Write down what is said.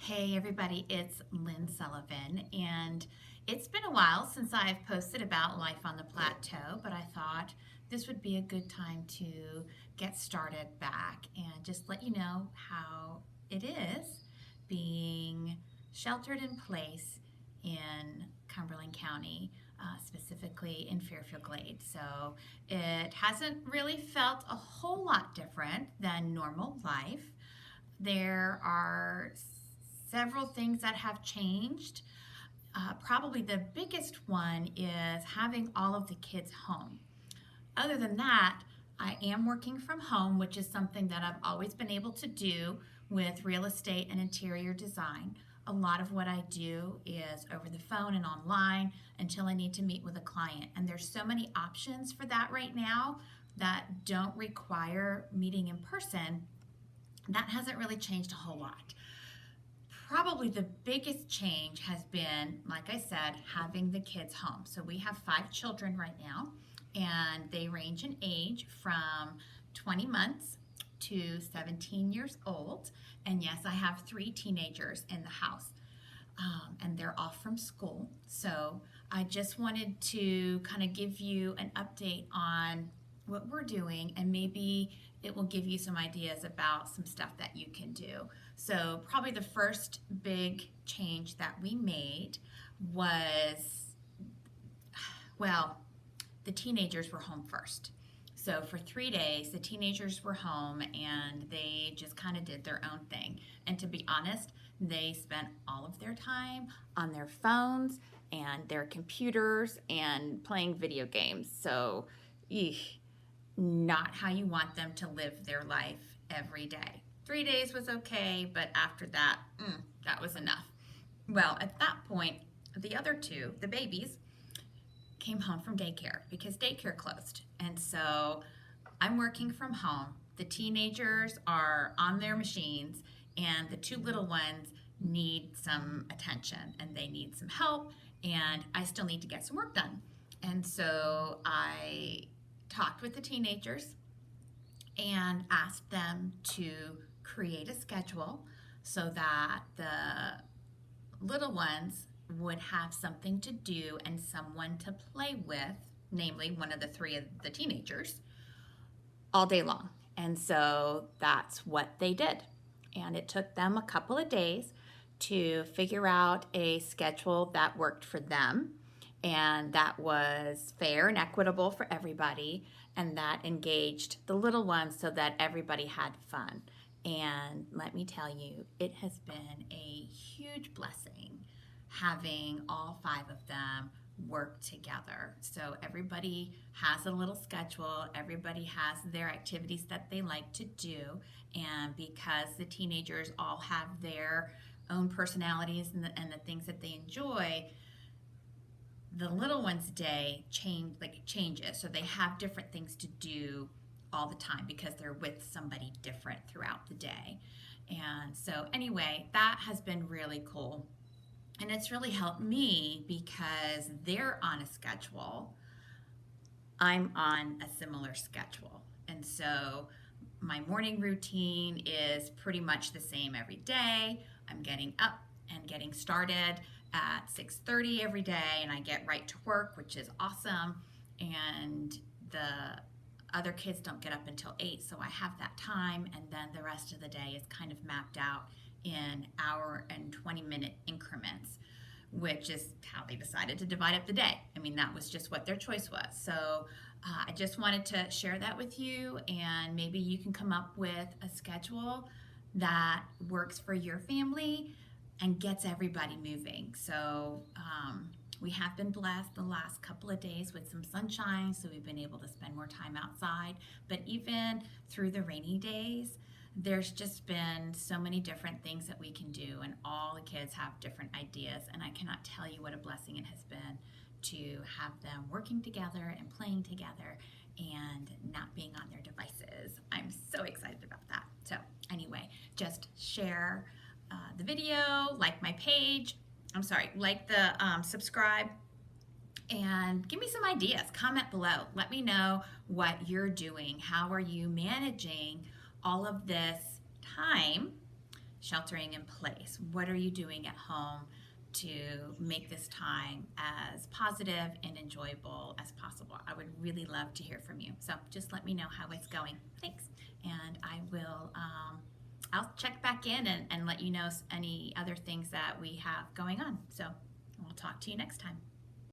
Hey everybody, it's Lynn Sullivan, and it's been a while since I've posted about life on the plateau, but I thought this would be a good time to get started back and just let you know how it is being sheltered in place in Cumberland County, specifically in Fairfield Glades. So it hasn't really felt a whole lot different than normal life. There are several things that have changed. Probably the biggest one is having all of the kids home. Other than that, I am working from home, which is something that I've always been able to do with real estate and interior design. A lot of what I do is over the phone and online until I need to meet with a client. And there's so many options for that right now that don't require meeting in person. That hasn't really changed a whole lot. Probably the biggest change has been, like I said, having the kids home. So we have 5 children right now, and they range in age from 20 months to 17 years old. And yes, I have 3 teenagers in the house, and they're off from school. So I just wanted to kind of give you an update on what we're doing, and maybe it will give you some ideas about some stuff that you can do. So probably the first big change that we made was, well, the teenagers were home first. So for 3 days, the teenagers were home and they just kind of did their own thing. And to be honest, they spent all of their time on their phones and their computers and playing video games. So, not how you want them to live their life every day. 3 days was okay, but after that, that was enough. Well, at that point, the other two, the babies, came home from daycare because daycare closed. And so I'm working from home. The teenagers are on their machines, and the 2 little ones need some attention and they need some help, and I still need to get some work done. And so I talked with the teenagers and asked them to create a schedule so that the little ones would have something to do and someone to play with, namely one of the 3 of the teenagers, all day long. And so that's what they did. And it took them a couple of days to figure out a schedule that worked for them and that was fair and equitable for everybody and that engaged the little ones so that everybody had fun. And let me tell you, it has been a huge blessing having all 5 of them work together. So everybody has a little schedule, everybody has their activities that they like to do, and because the teenagers all have their own personalities and the things that they enjoy, the little one's day changes. So they have different things to do all the time because they're with somebody different throughout the day. And so anyway, that has been really cool. And it's really helped me because they're on a schedule. I'm on a similar schedule. And so my morning routine is pretty much the same every day. I'm getting up and getting started at 6:30 every day, and I get right to work, which is awesome. And the other kids don't get up until 8, so I have that time, and then the rest of the day is kind of mapped out in hour and 20-minute increments, which is how they decided to divide up the day. I mean, that was just what their choice was. So I just wanted to share that with you, and maybe you can come up with a schedule that works for your family and gets everybody moving. So we have been blessed the last couple of days with some sunshine, so we've been able to spend more time outside. But even through the rainy days, there's just been so many different things that we can do, and all the kids have different ideas, and I cannot tell you what a blessing it has been to have them working together and playing together and not being on their devices. I'm so excited about that. So anyway, just share the video, like my page, like the subscribe, and give me some ideas. Comment below. Let me know what you're doing. How are you managing all of this time sheltering in place? What are you doing at home to make this time as positive and enjoyable as possible? I would really love to hear from you. So just let me know how it's going. Thanks. And I will, I'll check back in and let you know any other things that we have going on. So we'll talk to you next time.